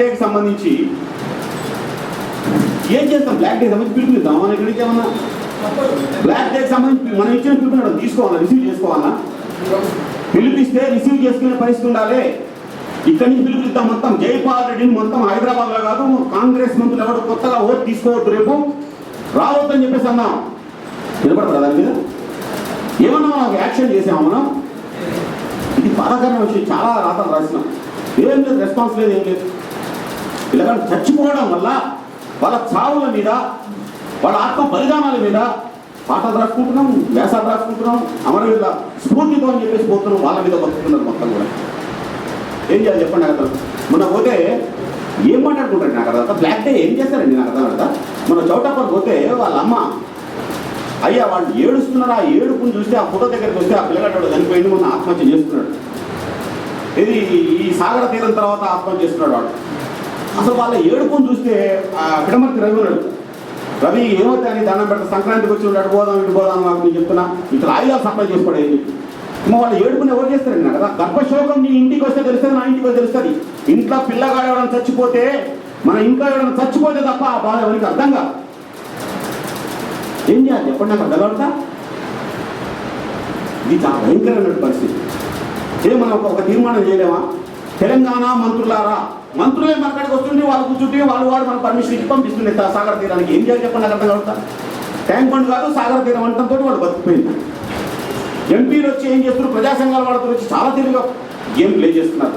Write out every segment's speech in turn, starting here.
డేకి సంబంధించి ఏం చేస్తాం? బ్లాక్ డే సంబంధించి పిలుపునిద్దాం. మన ఇక్కడికి ఏమన్నా బ్లాక్ డేకి సంబంధించి మనం ఇచ్చిన పిలుపుని తీసుకోవాలా, రిసీవ్ చేసుకోవాలా? పిలిపిస్తే రిసీవ్ చేసుకునే పరిస్థితి ఉండాలి. ఇక్కడి నుంచి పిలుపునిద్దాం. మొత్తం జైపాల్ రెడ్డిని మొత్తం హైదరాబాద్లో కాదు, కాంగ్రెస్ మంత్రులు ఎవరు కొత్తగా ఓటు తీసుకోవద్దు, రేపు రావద్దని చెప్పేసి అన్నాం. వినపడతారా దాని మీద? ఏమన్నా మనం యాక్షన్ చేసాము మనం? ఇది బాధాకరమైన విషయం. చాలా రాతలు రాసినాం, ఏం లేదు, రెస్పాన్స్ లేదు, ఏం లేదు. ఇలాగ చచ్చిపోవడం వల్ల వాళ్ళ చావుల మీద, వాళ్ళ ఆత్మ బలిదానాల మీద పాటలు రాసుకుంటున్నాం, వ్యాసాలు రాసుకుంటున్నాం, అమరవీరుల స్ఫూర్తితో అని చెప్పేసి పోతున్నాం. వాళ్ళ మీద బతుకుతున్నారు మొత్తం కూడా. ఏం చేయాలి చెప్పండి? నాకు అర్థం. మొన్న పోతే ఏం మాట్లాడుకుంటారు నాకు అర్థం. బ్లాక్ డే ఏం చేస్తారండి నాకు అర్థం కదా. మన చౌటప్పర్ పోతే వాళ్ళ అమ్మ, అయ్యా వాళ్ళు ఏడుస్తున్నారు. ఆ ఏడుపుని చూస్తే, ఆ ఫోటో దగ్గరికి వస్తే ఆ పిల్లగాడు చనిపోయింది, మొన్న ఆత్మహత్య చేసుకున్నాడు. ఇది ఈ సాగర తీరం తర్వాత ఆత్మహత్య చేసుకున్నాడు వాడు. అసలు వాళ్ళ ఏడుపుని చూస్తే ఆ పిడమర్తి రవి ఉన్నాడు. రవి ఏమవుతాయని దండం పెడతా, సంక్రాంతికి వచ్చి ఉన్నాడు, పోదాం ఇటు పోదాం నాకు నేను చెప్తున్నా, ఇక్కడ ఆయుధాలు సప్లై చేసుకోవడం. వాళ్ళ ఏడుపుని ఎవరు చేస్తారండి నాకు కదా. గర్భశోకం నీ ఇంటికి వస్తే తెలుస్తుంది, నా ఇంటికి వస్తే తెలుస్తుంది. ఇంట్లో పిల్లగాడు ఎవరైనా చచ్చిపోతే, మన ఇంట్లో ఎవరైనా చచ్చిపోతే తప్ప ఆ బాధ ఎవరికి అర్థం కాదు. ఏం చేయాలి చెప్పండి నాకు అర్థమవుతా? ఇది చాలా భయంకరమైన పరిస్థితి. మనం ఒక తీర్మానం చేయలేమా? తెలంగాణ మంత్రులారా, మంత్రులే మన కాడికి వస్తుంటే వాళ్ళు కూర్చుంటే వాళ్ళు మన పర్మిషన్ ఇచ్చి పంపిస్తుండే సాగర తీరానికి. ఏం చేయాలి చెప్పండి నాకు అర్థం కలుగుతా? ట్యాంక్ బండ్ కాదు, సాగర తీరం అంటంతో వాళ్ళు బతికిపోయింది. ఎంపీలు వచ్చి ఏం చేస్తున్నారు? ప్రజా సంఘాల వాళ్ళతో వచ్చి చాలా తెలివిగా గేమ్ ప్లే చేస్తున్నారు.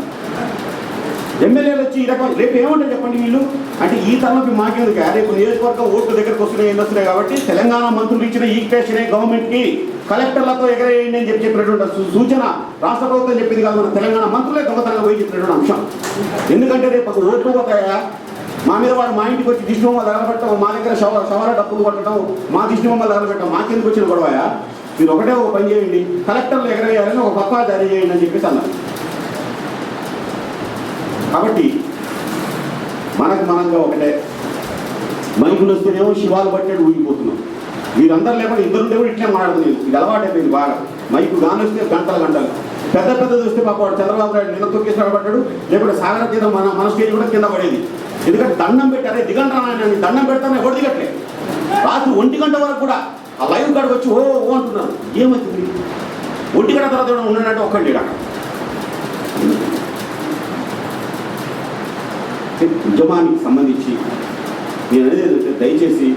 ఎమ్మెల్యేలు వచ్చి ఈ రకం రేపు ఏమంటారు చెప్పండి వీళ్ళు? అంటే ఈ తరఫు మాకేందుకు, రేపు నియోజకవర్గం ఓట్లు దగ్గరకు వస్తున్నాయి, ఎన్ని వస్తున్నాయి కాబట్టి తెలంగాణ మంత్రులు ఇచ్చిన ఈక్వేషనే గవర్నమెంట్కి కలెక్టర్లతో ఎగరేయండి అని చెప్పినటువంటి సూచన రాష్ట్ర ప్రభుత్వం చెప్పింది కాదు, మన తెలంగాణ మంత్రులే దొంగతనంగా పోయి చెప్పినటువంటి అంశం. ఎందుకంటే రేపు ఓట్లు పోతాయా, మా మీద వాడు మా ఇంటికి వచ్చి దిష్టి బొమ్మలు తగలబెట్టడం, మా దగ్గర శవాల డబ్బులు కొట్టడం, మా దిష్టి బొమ్మలు తగలబెట్టడం, మాకెందుకు వచ్చిన గొడవయా? మీరు ఒకటే ఒక పని చేయండి, కలెక్టర్లు ఎగరేయాలని ఒక పత్రాలు జారీ చేయండి అని చెప్పేసి అన్నారు. కాబట్టి మనంగా ఒకటే, మైకులు వస్తేనేమో శివాలు పట్టేడు ఊగిపోతున్నాం. వీరందరూ లేకుండా ఇద్దరు కూడా ఇట్లే మాట్లాడుతున్నాయి. ఇది అలవాటైపోయింది బాగా. మైకు గాని వస్తే గంటలు పెద్ద చూస్తే పాప వాడు చంద్రబాబు నాయుడు నిన్న తొక్కేసాడు పడ్డాడు, లేకపోతే సాగర తీరం మన స్టేజ్ కూడా కింద పడేది. ఎందుకంటే దండం పెట్టారే, దిగంటారా దండం పెడతానే ఎవరు దిగట్లే. రాత్రి 1 గంట వరకు కూడా ఆ లైవ్ కాడికి వచ్చి ఓ అంటున్నారు. ఏమవుతుంది? 1 గంట తర్వాత ఉన్నాడంటే ఒక్కటి అక్కడ. ఉద్యమానికి సంబంధించి నేను అనేది దయచేసి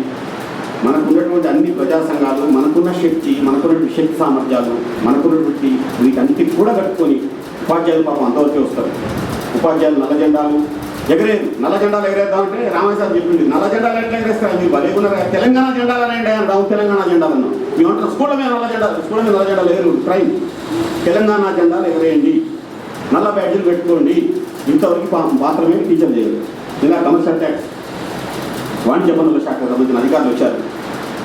మనకున్నటువంటి అన్ని ప్రజా సంఘాలు, మనకున్న శక్తి, మనకున్నటువంటి శక్తి సామర్థ్యాలు, మనకున్నటువంటి వీటన్నిటికి కూడా కట్టుకొని ఉపాధ్యాయులు పాపం అంతవరకే వస్తారు. ఉపాధ్యాయులు నల్ల జెండాలు ఎగరేద్దామంటే రామయ్య సార్ చెప్పింది, నల్ల జెండాలు ఎట్లా ఎగరేస్తారు మీరు భలేకున్నారు, తెలంగాణ జెండాలు అనేండి అని రావు. తెలంగాణ జెండాలు అన్నాం మేము అంటారు. స్కూళ్ళ మీద నల్ల జెండాలు ఎగరు ట్రైన్, తెలంగాణ జెండాలు ఎగరేయండి, నల్ల బ్యాడ్జీలు పెట్టుకోండి. ఇంతవరకు మాత్రమే టీచర్లు చేయరు. ఇలా కమర్షియల్ ట్యాక్స్, వాణిజ్య పన్నుల శాఖకు సంబంధించిన అధికారులు వచ్చారు.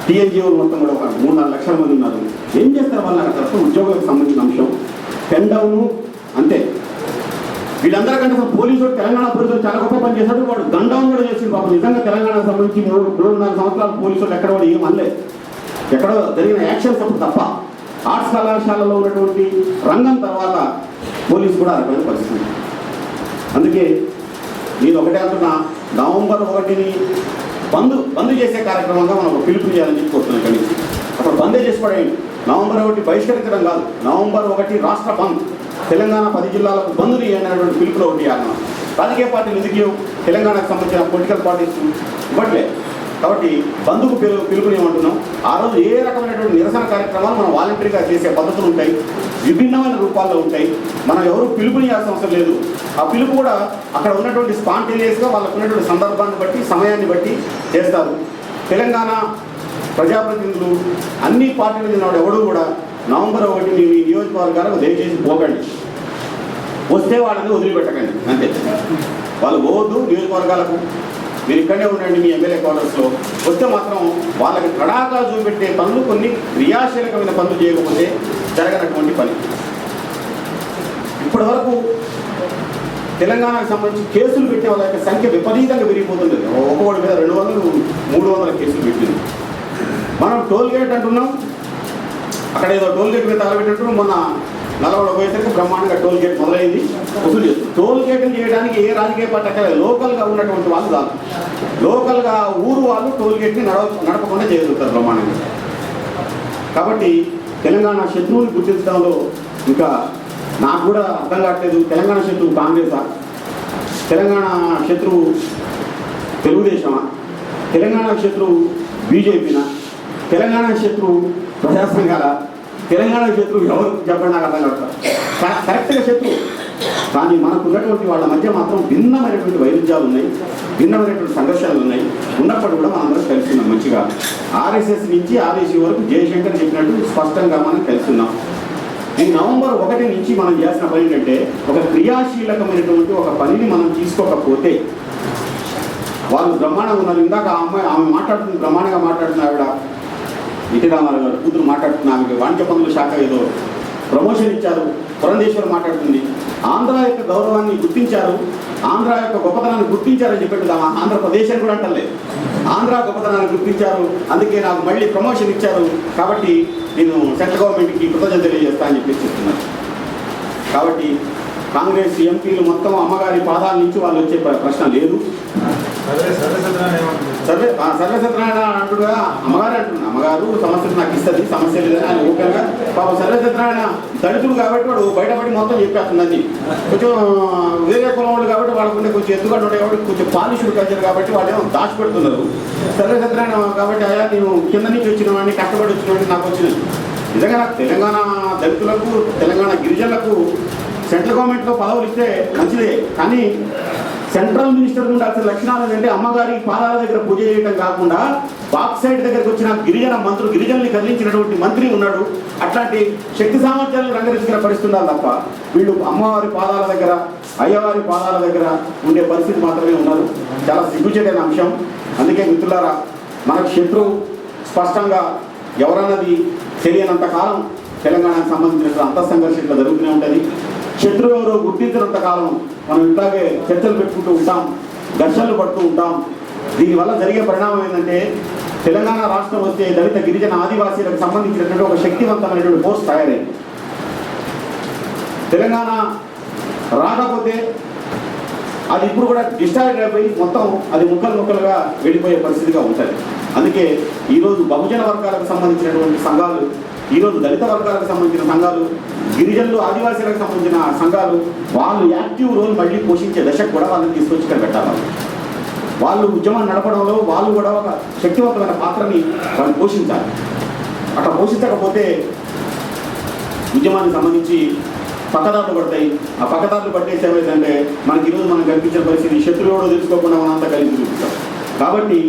టీఎన్జిఓలు మొత్తం కూడా ఒక 3-4 లక్షల మంది ఉన్నారు. ఏం చేస్తారు వాళ్ళ తరఫున? ఉద్యోగాలకు సంబంధించిన అంశం పెన్ డౌను అంతే. వీళ్ళందరికంటే అసలు పోలీసులు, తెలంగాణ పోలీసులు చాలా గొప్ప పని చేశాడు. వాడు గన్ డౌన్ కూడా చేసింది పాపం. నిజంగా తెలంగాణకు సంబంధించి 3-4 సంవత్సరాల పోలీసులు ఎక్కడ కూడా ఏం అనలేదు. ఎక్కడో జరిగిన యాక్షన్స్ అప్పుడు తప్ప. ఆర్ట్స్ కళాశాలలో ఉన్నటువంటి రంగం తర్వాత పోలీసు కూడా అరవైన పరిస్థితి. అందుకే నేను ఒకటే అంటున్నా, నవంబర్ 1ని బంద్ చేసే కార్యక్రమంగా మనం ఒక పిలుపు చేయాలని చెప్పుకుంటున్నాం. ఇక్కడి నుంచి అక్కడ బందే చేసి పడేయండి. నవంబర్ 1 బహిష్కరించడం కాదు, నవంబర్ 1 రాష్ట్ర బంద్, తెలంగాణ 10 జిల్లాలకు బంద్లు చేయండి అనేటువంటి పిలుపులో ఒకటి అన్నాం. రాజకీయ పార్టీలు ఎందుకు తెలంగాణకు సంబంధించిన పొలిటికల్ పార్టీస్ ఇవ్వట్లే. కాబట్టి బంధుకు పిలుపునేమంటున్నాం. ఆ రోజు ఏ రకమైనటువంటి నిరసన కార్యక్రమాలు మనం వాలంటరీగా చేసే పద్ధతులు ఉంటాయి, విభిన్నమైన రూపాల్లో ఉంటాయి. మనం ఎవరు పిలుపునియాల్సిన అవసరం లేదు. ఆ పిలుపు కూడా అక్కడ ఉన్నటువంటి స్పాంటేనియస్గా వాళ్ళకు ఉన్నటువంటి సందర్భాన్ని బట్టి, సమయాన్ని బట్టి చేస్తారు. తెలంగాణ ప్రజాప్రతినిధులు అన్ని పార్టీలు చెందినవాడు ఎవడు కూడా నవంబర్ 1 మీ నియోజకవర్గాలకు దయచేసి పోకండి, వస్తే వాళ్ళని వదిలిపెట్టకండి అంతే. వాళ్ళు పోవద్దు నియోజకవర్గాలకు, మీరు ఇక్కడే ఉండండి మీ ఎమ్మెల్యే క్వార్టర్స్లో. వస్తే మాత్రం వాళ్ళకి కడాకా చూపెట్టే పనులు, కొన్ని క్రియాశీలకమైన పనులు చేయకపోతే జరగనటువంటి పని. ఇప్పటి వరకు తెలంగాణకు సంబంధించి కేసులు పెట్టే వాళ్ళ యొక్క సంఖ్య విపరీతంగా పెరిగిపోతుంది. ఒక్కొక్కటి మీద 200-300 కేసులు పెట్టింది. మనం టోల్ గేట్ అంటున్నాం, అక్కడ ఏదో టోల్ గేట్ మీద తగలబెట్టినట్టు మొన్న నల్లగొండ పోయేసరికి బ్రహ్మాండంగా టోల్ గేట్ మొదలైంది, వసూలు చేస్తుంది. టోల్ గేట్లు చేయడానికి ఏ రాజకీయ పార్టీ అక్కడ లోకల్గా ఉన్నటువంటి వాళ్ళు కాదు, లోకల్గా ఊరు వాళ్ళు టోల్ గేట్ని నడపకుండా చేయగలుగుతారు బ్రహ్మాండంగా. కాబట్టి తెలంగాణ శత్రువుని గుర్తించడంలో ఇంకా నాకు కూడా అర్థం కావట్లేదు. తెలంగాణ శత్రువు కాంగ్రెసా, తెలంగాణ శత్రువు తెలుగుదేశమా, తెలంగాణ శత్రువు బీజేపీనా, తెలంగాణ శత్రువు ప్రజా సంఘాల, తెలంగాణ శత్రువు ఎవరు చెప్పండి, నాకు అర్థం కావట్లేదు. కరెక్ట్గా శత్రువు, కానీ మనకు ఉన్నటువంటి వాళ్ళ మధ్య మాత్రం భిన్నమైనటువంటి వైరుధ్యాలు ఉన్నాయి, భిన్నమైనటువంటి సంఘర్షణలు ఉన్నాయి. ఉన్నప్పుడు కూడా మనందరం కలిసి ఉన్నాం మంచిగా. ఆర్ఎస్ఎస్ నుంచి ఆర్ఎస్సీ వరకు జయశంకర్ చెప్పినట్టు స్పష్టంగా మనం కలిసి ఉన్నాం. ఈ నవంబర్ 1 నుంచి మనం చేసిన పని ఏంటంటే ఒక క్రియాశీలకమైనటువంటి ఒక పనిని మనం తీసుకోకపోతే వాళ్ళు బ్రహ్మాండంగా ఉన్నారు. ఇందాక ఆమె మాట్లాడుతుంది, బ్రహ్మాండంగా మాట్లాడుతున్న ఆవిడ ఎన్టీ రామారావు గారు కూతురు మాట్లాడుతున్న ఆమెకి వాణిజ్య పనుల శాఖ ఏదో ప్రమోషన్ ఇచ్చారు. పురంధేశ్వరి మాట్లాడుతుంది, ఆంధ్ర యొక్క గౌరవాన్ని గుర్తించారు, ఆంధ్ర యొక్క గొప్పతనాన్ని గుర్తించారని చెప్పేది. ఆంధ్రప్రదేశ్ అని కూడా అంటలేదు, ఆంధ్ర గొప్పతనాన్ని గుర్తించారు, అందుకే నాకు మళ్ళీ ప్రమోషన్ ఇచ్చారు, కాబట్టి నేను సెంట్రల్ గవర్నమెంట్కి కృతజ్ఞత తెలియజేస్తా అని చెప్పేసి చెప్తున్నారు. కాబట్టి కాంగ్రెస్ ఎంపీలు మొత్తం అమ్మగారి పాదాల నుంచి వాళ్ళు వచ్చే ప్రశ్న లేదు. సర్వసత్యనారాయణ అంటుగా అమ్మగారు అంటున్నా, అమ్మగారు సమస్యలు నాకు ఇస్తుంది, సమస్య లేదని ఆయన ఓకేగా. పాప సర్వసత్యనారాయణ దళితుడు కాబట్టి వాడు బయటపడి మొత్తం చెప్పేస్తుందని, కొంచెం వేరే కులం వాళ్ళు కాబట్టి వాళ్ళకుంటే కొంచెం ఎత్తుగడ్డ ఉండే కాబట్టి కొంచెం పాలిష్డ్ కల్చర్ కాబట్టి వాళ్ళు ఏమో దాచిపెడుతున్నారు. సర్వసత్యనారాయణ కాబట్టి అయ్యా నేను కింద నుంచి వచ్చిన వాడిని, కష్టపడి వచ్చిన వాడిని, నాకు వచ్చినది. నిజంగా తెలంగాణ దళితులకు, తెలంగాణ గిరిజనులకు సెంట్రల్ గవర్నమెంట్లో పదవులు ఇస్తే మంచిదే, కానీ సెంట్రల్ మినిస్టర్ ఉండాల్సిన లక్షణాలు ఏంటంటే అమ్మగారి పాదాల దగ్గర పూజ చేయడం కాకుండా బాక్ సైడ్ దగ్గరికి వచ్చిన గిరిజన మంత్రులు, గిరిజనుల్ని కదిలించినటువంటి మంత్రి ఉన్నాడు. అట్లాంటి శక్తి సామర్థ్యాలను రంగరించుకునే పరిస్థితి ఉండాలి తప్ప వీళ్ళు అమ్మవారి పాదాల దగ్గర, అయ్యవారి పాదాల దగ్గర ఉండే పరిస్థితి మాత్రమే ఉన్నారు. చాలా సిగ్గుచేటైన అంశం. అందుకే మిత్రులారా, మనకు శత్రువు స్పష్టంగా ఎవరన్నది తెలియనంత కాలం తెలంగాణకు సంబంధించిన అంతఃసంఘర్షణ జరుగుతూనే ఉంటుంది. శత్రువు ఎవరో గుర్తించినంత కాలం మనం ఇట్లాగే చర్చలు పెట్టుకుంటూ ఉంటాం, ఘర్షణలు పడుతూ ఉంటాం. దీనివల్ల జరిగే పరిణామం ఏంటంటే తెలంగాణ రాష్ట్రం వస్తే దళిత గిరిజన ఆదివాసీలకు సంబంధించినటువంటి ఒక శక్తివంతమైనటువంటి ఫోర్స్ తయారైంది. తెలంగాణ రాకపోతే అది ఇప్పుడు కూడా డిస్టార్ట్ అయిపోయి మొత్తం అది ముక్కలుగా వెళ్ళిపోయే పరిస్థితిగా ఉంటుంది. అందుకే ఈరోజు బహుజన వర్గాలకు సంబంధించినటువంటి సంఘాలు, ఈరోజు దళిత వర్గాలకు సంబంధించిన సంఘాలు, గిరిజనులు ఆదివాసీలకు సంబంధించిన సంఘాలు వాళ్ళు యాక్టివ్ రోల్ మళ్ళీ పోషించే దశకు కూడా వాళ్ళని తీసుకొచ్చి ఇక్కడ పెట్టాలి. వాళ్ళు ఉద్యమాన్ని నడపడంలో వాళ్ళు కూడా ఒక శక్తివంతమైన పాత్రని వాళ్ళు పోషించాలి. అట్లా పోషించకపోతే ఉద్యమానికి సంబంధించి పక్కదారులు పడతాయి. ఆ పక్కదారులు పట్టేసి ఏమైందంటే మనకి ఈరోజు మనం కల్పించిన పరిస్థితి శత్రువు ఎవడో తెలుసుకోకుండా మనం అంతా కలిసి చూపిస్తాం. కాబట్టి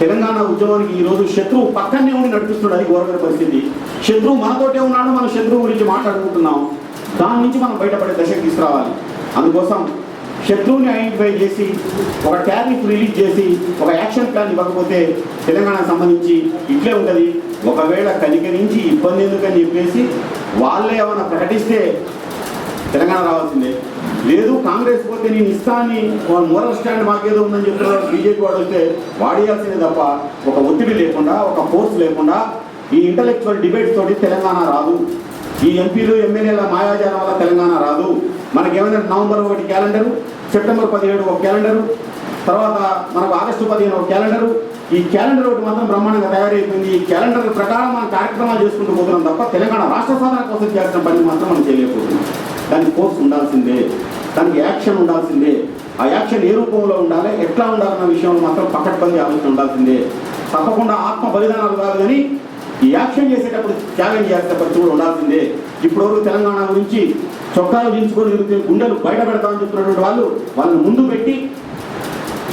తెలంగాణ ఉద్యమానికి ఈరోజు శత్రువు పక్కనే ఉండి నడిపిస్తున్నాడు. అది ఘోరమైన పరిస్థితి. శత్రువు మనతోటే ఉన్నాడు, మనం శత్రువు గురించి మాట్లాడుకుంటున్నాం. దాని నుంచి మనం బయటపడే దశకు తీసుకురావాలి. అందుకోసం శత్రువుని ఐడెంటిఫై చేసి ఒక టారిఫ్ రిలీజ్ చేసి ఒక యాక్షన్ ప్లాన్ ఇవ్వకపోతే తెలంగాణకు సంబంధించి ఇట్లే ఉంటుంది. ఒకవేళ కనికరించి ఇబ్బంది ఎందుకని చెప్పేసి వాళ్ళే ఏమైనా ప్రకటిస్తే తెలంగాణ రావాల్సిందే. లేదు కాంగ్రెస్ పోతే నేను ఇస్తానని మోరల్ స్టాండ్ మాకేదో ఉందని చెప్తున్నారు బీజేపీ వాడు వస్తే వాడేయాల్సిందే తప్ప ఒక ఒత్తిడి లేకుండా, ఒక ఫోర్స్ లేకుండా ఈ ఇంటలెక్చువల్ డిబేట్స్ తోటి తెలంగాణ రాదు. ఈ ఎంపీలు ఎమ్మెల్యేల మాయాజాలం వల్ల తెలంగాణ రాదు. మనకేమైనా నవంబర్ 1 క్యాలెండరు, సెప్టెంబర్ 17 ఒక క్యాలెండరు, తర్వాత మనకు ఆగస్టు 15 ఒక క్యాలెండరు. ఈ క్యాలెండర్ ఒకటి మాత్రం బ్రహ్మాండంగా తయారైపోయింది. ఈ క్యాలెండర్ ప్రకారం మనం కార్యక్రమాలు చేసుకుంటూ పోతున్నాం తప్ప తెలంగాణ రాష్ట్ర సాధన కోసం చేసిన పని మాత్రం మనం చేయలేకపోతున్నాం. దానికి ఫోర్స్ ఉండాల్సిందే, దానికి యాక్షన్ ఉండాల్సిందే. ఆ యాక్షన్ ఏ రూపంలో ఉండాలి, ఎట్లా ఉండాలన్న విషయంలో మాత్రం పకడ్బందీ ఆలోచన ఉండాల్సిందే. తప్పకుండా ఆత్మ బలిదానాలు కాదు, కానీ ఈ యాక్షన్ చేసేటప్పుడు త్యాగం చేసే పరిస్థితి కూడా ఉండాల్సిందే. ఇప్పటివరకు తెలంగాణ గురించి చొక్కాలు దించుకొని గుండెలు బయట పెడతామని చెప్తున్నటువంటి వాళ్ళని ముందు పెట్టి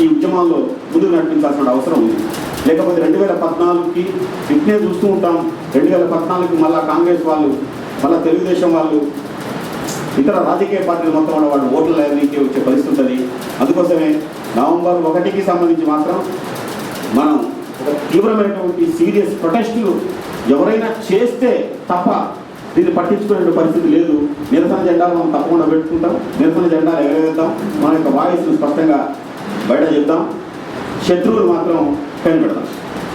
ఈ ఉద్యమాల్లో ముందుకు నడిపించాల్సిన అవసరం ఉంది. లేకపోతే 2014కి ఇట్నే చూస్తూ ఉంటాం. 2014కి మళ్ళీ కాంగ్రెస్ వాళ్ళు, మళ్ళీ తెలుగుదేశం వాళ్ళు, ఇతర రాజకీయ పార్టీలు మొత్తం కూడా వాళ్ళు ఓట్ల లైన్కి వచ్చే పరిస్థితి ఉంటుంది. అందుకోసమే నవంబర్ 1కి సంబంధించి మాత్రం మనం ఒక తీవ్రమైనటువంటి సీరియస్ ప్రొటెస్టులు ఎవరైనా చేస్తే తప్ప దీన్ని పట్టించుకునే పరిస్థితి లేదు. నిరసన జెండాలు మనం తప్పకుండా పెట్టుకుంటాం, నిరసన జెండాలు ఎగరేద్దాం, మన యొక్క వాయిస్ను స్పష్టంగా బయట చెప్దాం, శత్రువులు మాత్రం కనిపెడతాం.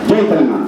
జై తెలంగాణ.